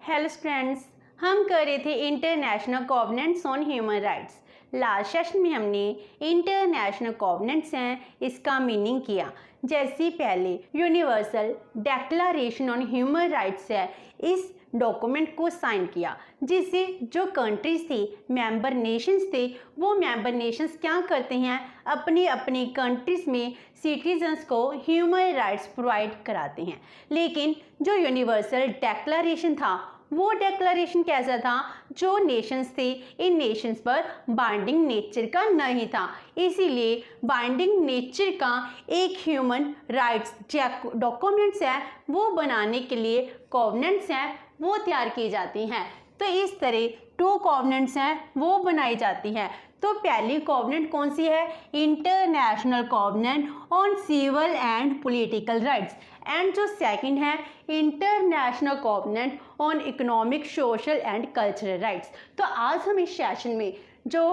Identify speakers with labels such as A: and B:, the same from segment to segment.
A: Hello students, हम कर रहे थे international covenants on human rights. Last session में हमने इंटरनेशनल कोवेनेंट्स हैं इसका मीनिंग किया। जैसे पहले universal declaration on human rights है, इस डॉक्यूमेंट को साइन किया जिससे जो कंट्रीज थी, मेंबर नेशंस थे, वो मेंबर नेशंस क्या करते हैं, अपनी अपनी कंट्रीज में सिटीजन्स को ह्यूमन राइट्स प्रोवाइड कराते हैं। लेकिन जो यूनिवर्सल डिक्लेरेशन था वो डिक्लेरेशन कैसा था, जो नेशंस थे इन नेशंस पर बाइंडिंग नेचर का नहीं था। इसीलिए बाइंडिंग नेचर का एक ह्यूमन राइट्स डॉक्यूमेंट्स है वो बनाने के लिए कोवेनेंट्स हैं वो तैयार की जाती हैं। तो इस तरह 2 कोवेनेंट्स हैं वो बनाई जाती हैं। तो पहली कोवेनेंट कौन सी है, international covenant on civil and political rights, and जो सेकंड है international covenant on economic, social and cultural rights. तो आज हम इस सेशन में जो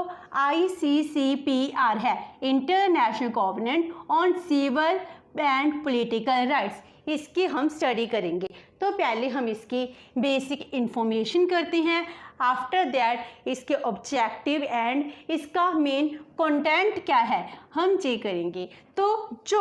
A: ICCPR है, international covenant on civil and political rights, इसकी हम स्टडी करेंगे। तो पहले हम इसकी बेसिक इंफॉर्मेशन करते हैं, आफ्टर दैट इसके ऑब्जेक्टिव एंड इसका मेन कंटेंट क्या है हम ये करेंगे। तो जो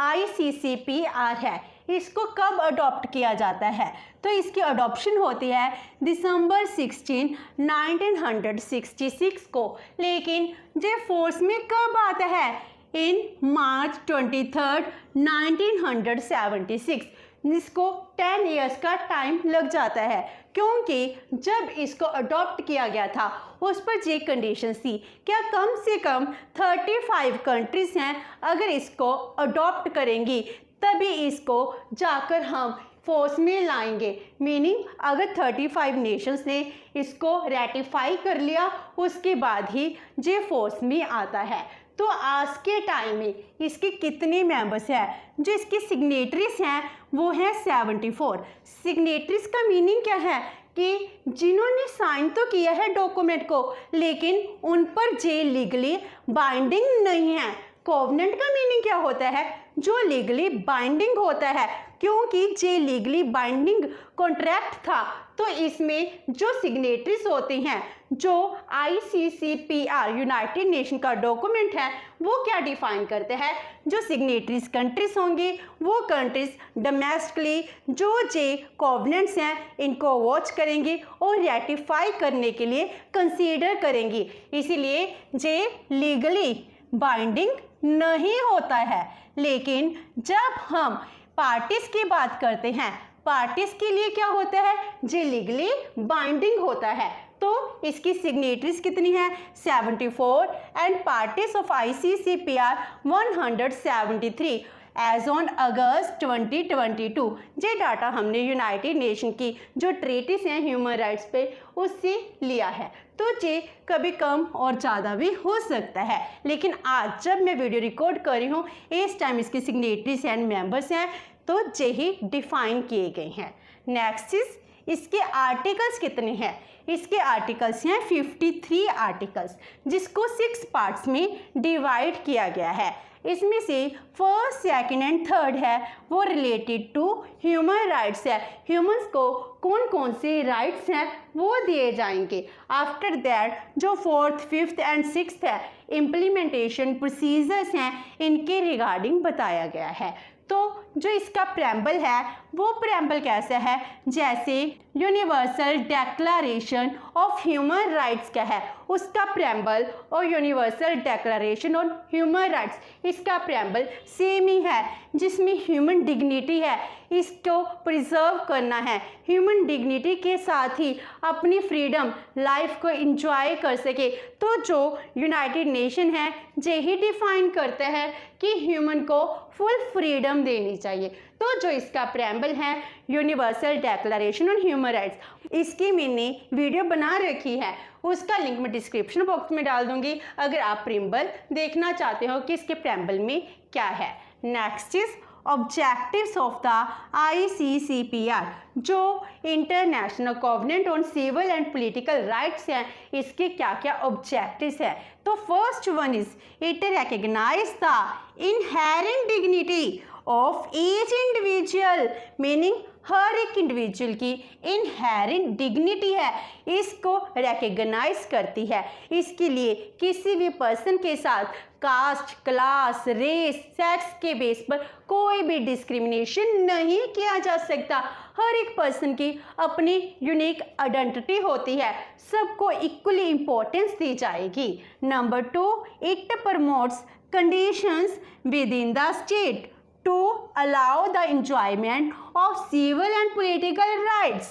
A: ICCPR है इसको कब अडॉप्ट किया जाता है, तो इसकी अडॉप्शन होती है दिसंबर 16, 1966 को, लेकिन ये फोर्स में कब आता है, इन मार्च 23, 1976। जिसको 10 इयर्स का टाइम लग जाता है, क्योंकि जब इसको अडॉप्ट किया गया था उस पर ये कंडीशंस थी क्या कम से कम 35 कंट्रीज हैं, अगर इसको अडॉप्ट करेंगी तभी इसको जाकर हम फोर्स में लाएंगे। मीनिंग अगर 35 नेशंस ने इसको रेटिफाई कर लिया उसके बाद ही ये फोर्स में आता है। तो आज के टाइम में इसके कितने मेंबर्स हैं, जो इसके सिग्नेटरीज हैं वो हैं 74। सिग्नेटरीज का मीनिंग क्या है कि जिन्होंने साइन तो किया है डॉक्यूमेंट को लेकिन उन पर जे लीगली बाइंडिंग नहीं है। कोवेनेंट का मीनिंग क्या होता है, जो लीगली बाइंडिंग होता है, क्योंकि जे लीगली बाइंडिंग कॉन्ट्रैक्ट था। तो इसमें जो सिग्नेटरीज होते हैं, जो ICCPR यूनाइटेड नेशन का डॉक्यूमेंट है वो क्या डिफाइन करते हैं, जो सिग्नेटरीज कंट्रीज होंगी वो कंट्रीज डोमेस्टिकली जो जे कोवेनेंट्स हैं इनको वॉच करेंगी और रेटिफाई करने के लिए कंसीडर करेंगी। इसीलिए जे लीगली बाइंडिंग नहीं होता है। लेकिन जब हम पार्टीज की बात करते हैं, पार्टीज के लिए क्या होता है, जे लीगली बाइंडिंग होता है। तो इसकी सिग्नेटरीज कितनी है, 74, and parties of ICCPR 173 as on August 2022। ये डाटा हमने यूनाइटेड नेशन की जो ट्रीटीज हैं ह्यूमन राइट्स पे उससे लिया है। तो ये कभी कम और ज़्यादा भी हो सकता है, लेकिन आज जब मैं वीडियो रिकॉर्ड कर रही हूँ इस टाइम इसकी सिग्नेटरीज एंड मेंबर्स हैं तो ये ही डिफाइन किए गए हैं। नेक्स्ट इज इसके आर्टिकल्स कितने हैं, इसके आर्टिकल्स हैं 53 आर्टिकल्स, जिसको 6 पार्ट्स में डिवाइड किया गया है। इसमें से फर्स्ट, सेकंड एंड थर्ड है वो रिलेटेड टू ह्यूमन राइट्स है, ह्यूमंस को कौन कौन से राइट्स हैं वो दिए जाएंगे। आफ्टर दैट जो फोर्थ, फिफ्थ एंड सिक्स्थ है इम्प्लीमेंटेशन प्रोसीजर्स हैं इनके रिगार्डिंग बताया गया है। तो जो इसका प्रेम्बल है वो प्रेम्बल कैसा है, जैसे universal declaration of human rights क्या है उसका प्रेम्बल और universal declaration on human rights इसका प्रेम्बल सेम ही है, जिसमें ह्यूमन डिग्निटी है इसको प्रिजर्व करना है, ह्यूमन डिग्निटी के साथ ही अपनी फ्रीडम लाइफ को एंजॉय कर सके। तो जो यूनाइटेड नेशन है यही डिफाइन करता है कि ह्यूमन को फुल फ्रीडम देनी चाहिए। तो जो इसका प्रेम्बल है universal declaration on human rights, इसकी मैंने वीडियो बना रखी है, उसका लिंक मैं डिस्क्रिप्शन बॉक्स में डाल दूंगी अगर आप प्रेम्बल देखना चाहते हो कि इसके प्रेम्बल में क्या है। Next is objectives of the ICCPR, जो international covenant on civil and political rights हैं इसके क्या क्या ऑब्जेक्टिव्स हैं। तो first one is it recognise the inherent dignity of each individual, meaning हर एक इंडिविजुअल की इनहेरेंट डिग्निटी है, इसको रिकॉग्नाइज करती है। इसके लिए किसी भी पर्सन के साथ कास्ट, क्लास, रेस, सेक्स के बेस पर कोई भी डिस्क्रिमिनेशन नहीं किया जा सकता। हर एक पर्सन की अपनी यूनिक आइडेंटिटी होती है, सबको इक्वली इम्पोर्टेंस दी जाएगी। Number 2, it promotes conditions with in the state to allow the enjoyment of civil and political rights।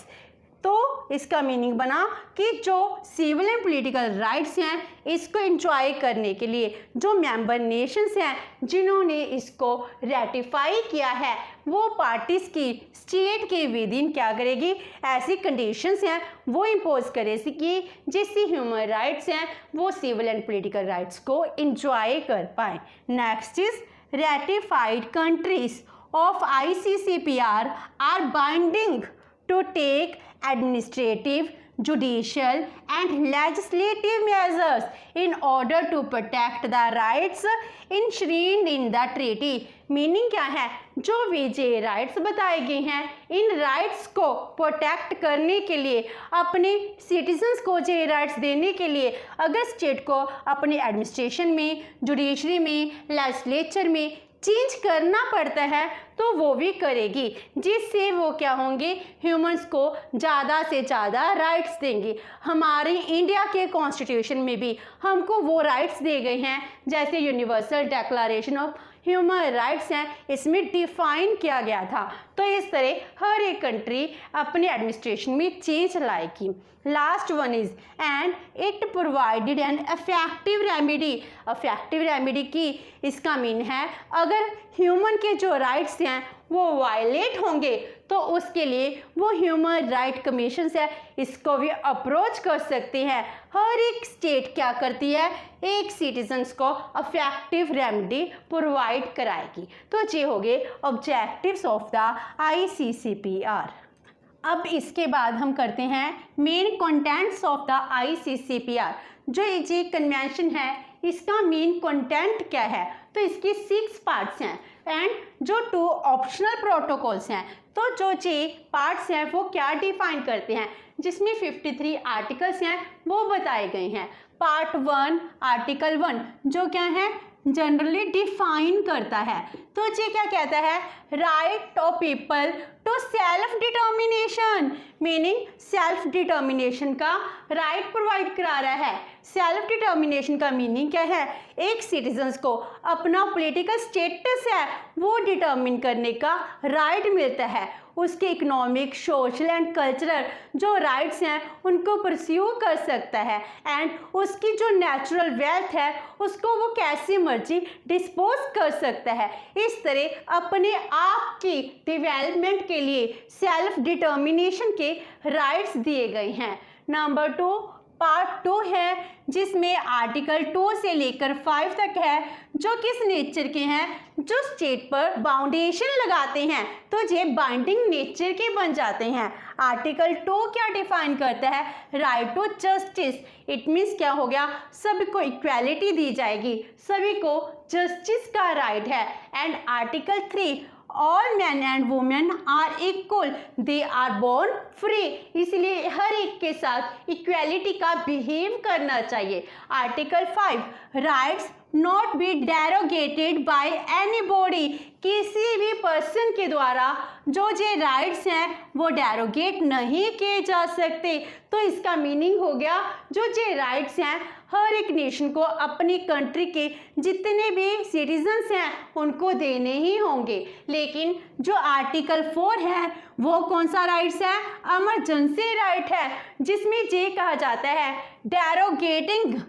A: तो इसका मीनिंग बना कि जो सिविल एंड पॉलिटिकल राइट्स हैं इसको एंजॉय करने के लिए जो मेंबर नेशंस हैं जिन्होंने इसको रेटिफाई किया है, वो पार्टीज की स्टेट के विद इन क्या करेगी, ऐसी कंडीशंस हैं वो इम्पोज करेगी जिससे ह्यूमन राइट्स हैं वो सिविल एंड पॉलिटिकल राइट्स को एंजॉय कर पाए। Next is ratified countries of ICCPR are binding to take administrative, judicial and legislative measures in order to protect the rights enshrined in the treaty। Meaning क्या है, जो भी ये rights बताए गए हैं इन राइट्स को प्रोटेक्ट करने के लिए, अपने सिटीजन्स को ये राइट्स देने के लिए अगर स्टेट को अपने एडमिनिस्ट्रेशन में, जुडिशरी में, लेजिस्लेचर में चेंज करना पड़ता है तो वो भी करेगी, जिससे वो क्या होंगे, ह्यूमंस को ज़्यादा से ज़्यादा राइट्स देंगे। हमारे इंडिया के कॉन्स्टिट्यूशन में भी हमको वो राइट्स दे गए हैं, जैसे universal declaration of human rights हैं, इसमें डिफाइन किया गया था। तो इस तरह हर एक कंट्री अपने एडमिनिस्ट्रेशन में चेंज लाएगी। Last one is and it provided an effective remedy. Effective remedy की इसका मीन है अगर ह्यूमन के जो राइट्स हैं वो वायलेट होंगे तो उसके लिए वो ह्यूमन राइट कमीशन है इसको भी अप्रोच कर सकते हैं। हर एक स्टेट क्या करती है, एक सिटीजन्स को इफेक्टिव रेमेडी प्रोवाइड कराएगी। तो ये हो गए ऑब्जेक्टिव्स ऑफ द ICCPR। अब इसके बाद हम करते हैं main contents of the ICCPR। जो ये कन्वेंशन है इसका मेन कंटेंट क्या है, तो इसकी 6 पार्ट्स हैं एंड जो 2 ऑप्शनल प्रोटोकॉल्स हैं। तो जो ये पार्ट्स हैं वो क्या डिफाइन करते हैं, जिसमें 53 आर्टिकल्स हैं वो बताए गए हैं। पार्ट 1 आर्टिकल 1 जो क्या है, जनरली डिफाइन करता है। तो ये क्या कहता है, right of people to self determination, meaning self determination का राइट प्रोवाइड करा रहा है। सेल्फ डिटर्मिनेशन का मीनिंग क्या है, एक सिटीजन्स को अपना पॉलिटिकल स्टेटस है वो डिटर्मिन करने का राइट मिलता है। उसके इकोनॉमिक, सोशल एंड कल्चरल जो राइट्स हैं उनको परस्यू कर सकता है एंड उसकी जो नेचुरल वेल्थ है उसको वो कैसी मर्जी डिस्पोज कर सकता है। इस तरह अपने आप की डेवलपमेंट के लिए सेल्फ डिटर्मिनेशन के राइट्स दिए गए हैं। नंबर 2 पार्ट 2 है जिसमें आर्टिकल 2 से लेकर 5 तक है, जो किस नेचर के हैं, जो स्टेट पर बाउंडेशन लगाते हैं तो ये बाइंडिंग नेचर के बन जाते हैं। आर्टिकल 2 क्या डिफाइन करता है, right to justice. It means क्या हो गया, सभी को इक्वालिटी दी जाएगी, सभी को जस्टिस का राइट है। And article 3 all man and women are equal, they are born free, इसलिए हर एक के साथ इक्वालिटी का बिहेव करना चाहिए। Article 5 rights not be derogated by anybody, किसी भी पर्सन के द्वारा जो ये राइट्स हैं वो डेरोगेट नहीं किए जा सकते। तो इसका मीनिंग हो गया जो ये राइट्स हैं हर एक नेशन को अपनी कंट्री के जितने भी सिटीजन्स हैं उनको देने ही होंगे। लेकिन जो आर्टिकल 4 है वो कौन सा राइट्स है, इमरजेंसी राइट है, जिसमें ये कहा जाता है derogating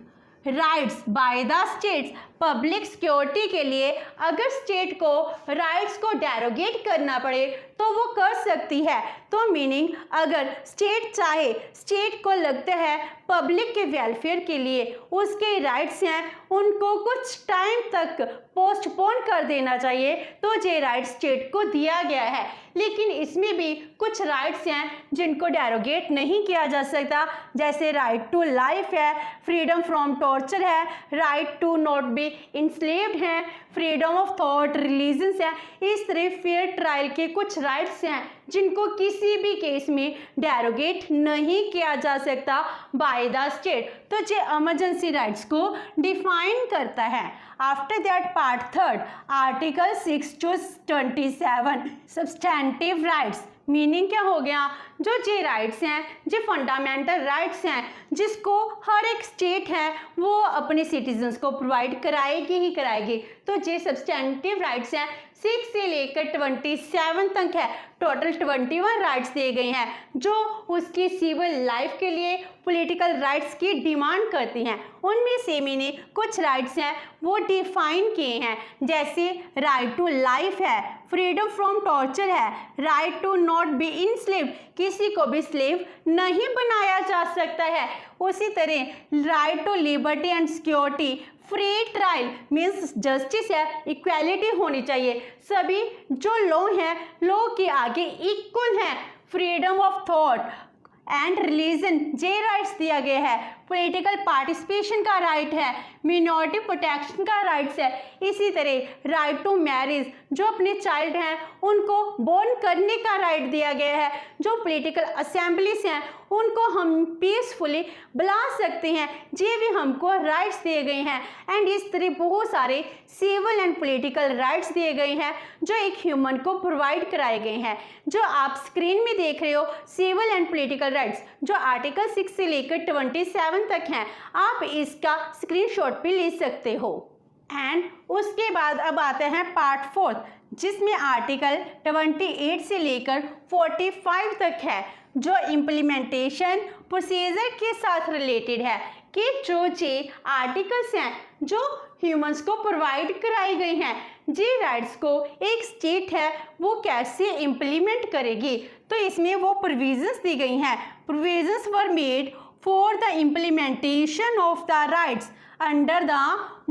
A: rights by the states, public security के लिए अगर स्टेट को राइट्स को डेरोगेट करना पड़े तो वो कर सकती है। तो मीनिंग अगर स्टेट चाहे, स्टेट को लगता है पब्लिक के वेलफेयर के लिए उसके राइट्स हैं उनको कुछ टाइम तक पोस्टपोन कर देना चाहिए, तो ये राइट स्टेट को दिया गया है। लेकिन इसमें भी कुछ राइट्स हैं जिनको डेरोगेट नहीं किया जा सकता, जैसे राइट टू लाइफ है, फ्रीडम फ्रॉम टॉर्चर है, right to not be enslaved है, फ्रीडम ऑफ थॉट, रिलीजन्स हैं, इस तरह फेयर ट्रायल के कुछ राइट्स हैं जिनको किसी भी केस में डेरोगेट नहीं किया जा सकता बाय द स्टेट। तो ये इमरजेंसी राइट्स को डिफाइन करता है। After that part third article 6 to 27 substantive rights, meaning क्या हो गया, जो ये राइट्स हैं, जो फंडामेंटल राइट्स हैं जिसको हर एक स्टेट है वो अपने सिटीजन्स को प्रोवाइड कराएगी ही कराएगी। तो ये सब्सटेंटिव राइट्स हैं 6 से लेकर 27 तक है। टोटल 21 राइट्स दिए गए हैं जो उसकी सिविल लाइफ के लिए पॉलिटिकल राइट्स की डिमांड करती हैं। उनमें से मैंने कुछ राइट्स हैं वो डिफाइन किए हैं, जैसे राइट टू लाइफ है, फ्रीडम फ्रॉम टॉर्चर है, राइट टू नॉट बी इनस्लेव्ड, किसी को भी स्लेव नहीं बनाया जा सकता है। उसी तरह right to liberty and security, free trial means justice है, इक्वालिटी होनी चाहिए, सभी जो लॉ हैं लॉ के आगे इक्वल हैं। Freedom of thought and religion J rights दिया गया है। पॉलिटिकल पार्टिसिपेशन का राइट है, मिनॉरिटी प्रोटेक्शन का राइट्स है। इसी तरह राइट टू मैरिज, जो अपने चाइल्ड हैं उनको बोर्न करने का राइट दिया गया है। जो पॉलिटिकल असेंबलीज हैं उनको हम पीसफुली बुला सकते हैं, ये भी हमको राइट्स दिए गए हैं। एंड इस तरह बहुत सारे सिविल एंड पॉलिटिकल राइट्स दिए गए हैं जो एक ह्यूमन को प्रोवाइड कराए गए हैं। जो आप स्क्रीन में देख रहे हो सिविल एंड पॉलिटिकल राइट्स, जो आर्टिकल 6 से लेकर 27 तक हैं, आप इसका स्क्रीनशॉट भी ले सकते हो। एंड उसके बाद अब आते हैं पार्ट 4 जिसमें आर्टिकल 28 से लेकर 45 तक है, जो इम्प्लीमेंटेशन प्रोसीजर के साथ रिलेटेड है कि जो जे आर्टिकल्स हैं जो ह्यूमंस को प्रोवाइड कराई गई हैं, जी राइट्स को एक स्टेट है वो कैसे इम्प्लीमेंट करेगी। तो इसमें वो प्रोविजंस दी गई हैं। Provisions were made for the implementation of the rights under the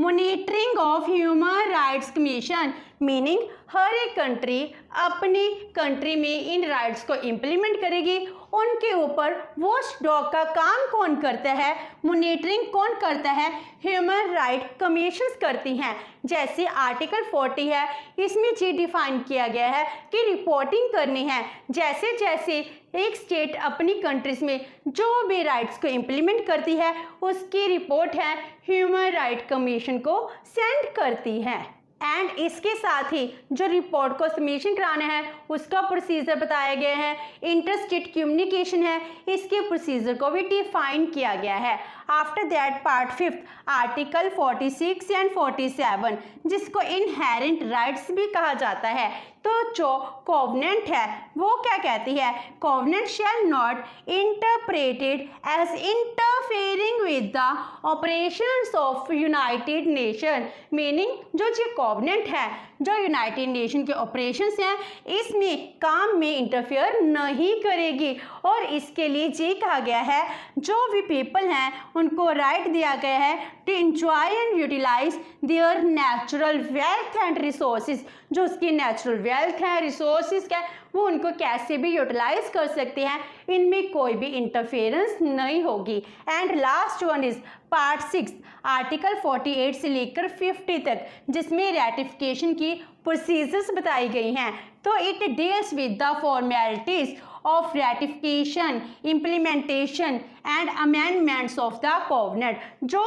A: monitoring of human rights commission, meaning हर एक कंट्री अपनी कंट्री में इन राइट्स को इम्प्लीमेंट करेगी। उनके ऊपर वॉच डॉग का काम कौन करता है, मॉनिटरिंग कौन करता है, ह्यूमन राइट कमीशंस करती हैं। जैसे आर्टिकल 40 है, इसमें ये डिफाइन किया गया है कि रिपोर्टिंग करनी है। जैसे जैसे एक स्टेट अपनी कंट्रीज में जो भी राइट्स को इम्प्लीमेंट करती है उसकी रिपोर्ट है ह्यूमन राइट कमीशन को सेंड करती है। एंड इसके साथ ही जो रिपोर्ट को सबमिशन कराना है उसका प्रोसीजर बताया गया है। इंटर स्टेट कम्युनिकेशन है, इसके प्रोसीजर को भी डिफाइन किया गया है। After that part 5 article 46 and 47 जिसको इनहेरेंट राइट्स भी कहा जाता है। तो जो कोवेनेंट है वो क्या कहती है, covenant shall not interpreted as interfering with the operations of United Nation, meaning जो ये कोवेनेंट है जो यूनाइटेड नेशन के ऑपरेशंस हैं इसमें काम में इंटरफेयर नहीं करेगी। और इसके लिए ये कहा गया है जो भी पीपल हैं उनको राइट दिया गया है to enjoy and utilize their natural wealth and resources, जो उसकी नेचुरल वेल्थ है रिसोर्सेज का वो उनको कैसे भी यूटिलाइज कर सकते हैं, इनमें कोई भी इंटरफेरेंस नहीं होगी। And last one is part 6 article 48 से लेकर 50 तक जिसमें रैटिफिकेशन की प्रोसीजर्स बताई गई हैं। तो it deals with the formalities of ratification, implementation and amendments of the covenant। जो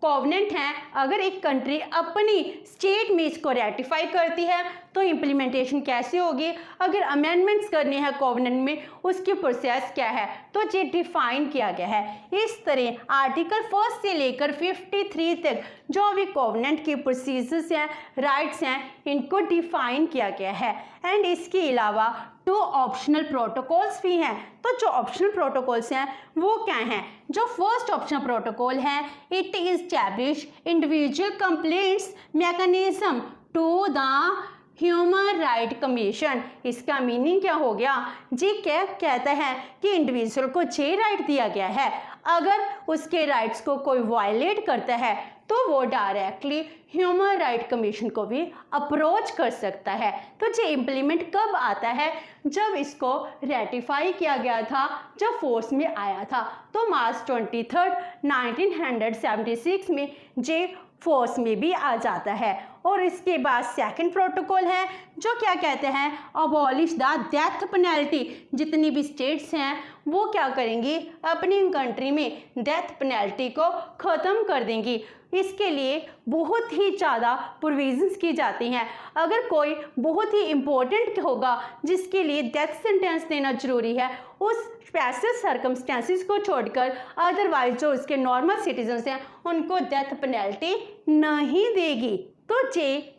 A: कोवेनेंट हैं अगर एक कंट्री अपनी स्टेट में इसको रेटिफाई करती है तो इम्प्लीमेंटेशन कैसे होगी, अगर अमेंडमेंट्स करनी है कोवेनेंट में उसकी प्रोसेस क्या है, तो ये डिफाइन किया गया है। इस तरह आर्टिकल 1 से लेकर 53 तक जो भी कोवेनेंट के प्रोसीजर्स हैं राइट्स हैं इनको डिफाइन किया गया है। एंड इसके अलावा 2 ऑप्शनल प्रोटोकॉल्स भी हैं। तो जो ऑप्शनल प्रोटोकॉल्स हैं वो क्या हैं, जो फर्स्ट ऑप्शनल प्रोटोकॉल है it establish individual complaints mechanism to the human right commission. इसका मीनिंग क्या हो गया, जी क्या कहता है कि इंडिविजुअल को जे राइट दिया गया है, अगर उसके राइट्स को कोई वायलेट करता है तो वो डायरेक्टली ह्यूमन राइट कमीशन को भी अप्रोच कर सकता है। तो ये इम्प्लीमेंट कब आता है, जब इसको रेटिफाई किया गया था, जब फोर्स में आया था। तो मार्च 23, 1976 में जे फोर्स में भी आ जाता है। और इसके बाद सेकंड प्रोटोकॉल है जो क्या कहते हैं, अबॉलिश द डेथ पेनल्टी। जितनी भी स्टेट्स हैं वो क्या करेंगी, अपनी कंट्री में डेथ पेनल्टी को ख़त्म कर देंगी। इसके लिए बहुत ही ज़्यादा प्रोविजंस की जाती हैं। अगर कोई बहुत ही इम्पोर्टेंट होगा जिसके लिए डेथ सेंटेंस देना जरूरी है, उस स्पेशल सर्कमस्टेंसेस को छोड़कर अदरवाइज जो इसके नॉर्मल सिटीजन्स हैं उनको डेथ पेनल्टी नहीं देगी। तो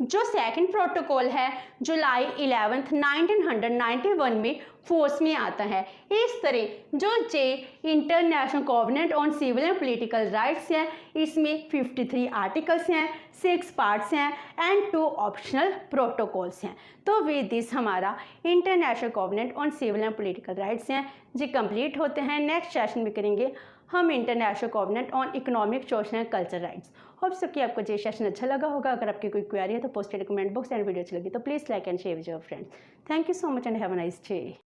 A: जो सेकंड प्रोटोकॉल है जुलाई 11 1991 में फोर्स में आता है। इस तरह जो international covenant on civil and political rights हैं, इसमें 53 आर्टिकल्स हैं, 6 पार्ट्स हैं एंड 2 ऑप्शनल प्रोटोकॉल्स हैं। तो विद दिस हमारा international covenant on civil and political rights हैं जी कंप्लीट होते हैं। नेक्स्ट सेशन में करेंगे हम international covenant on economic, social and cultural rights. Hope so कि आपको ये सेशन अच्छा लगा होगा। अगर आपकी कोई क्वेरी है तो post comment box and video अच्छी लगी तो please like and share with your friends. Thank you so much and have a nice day.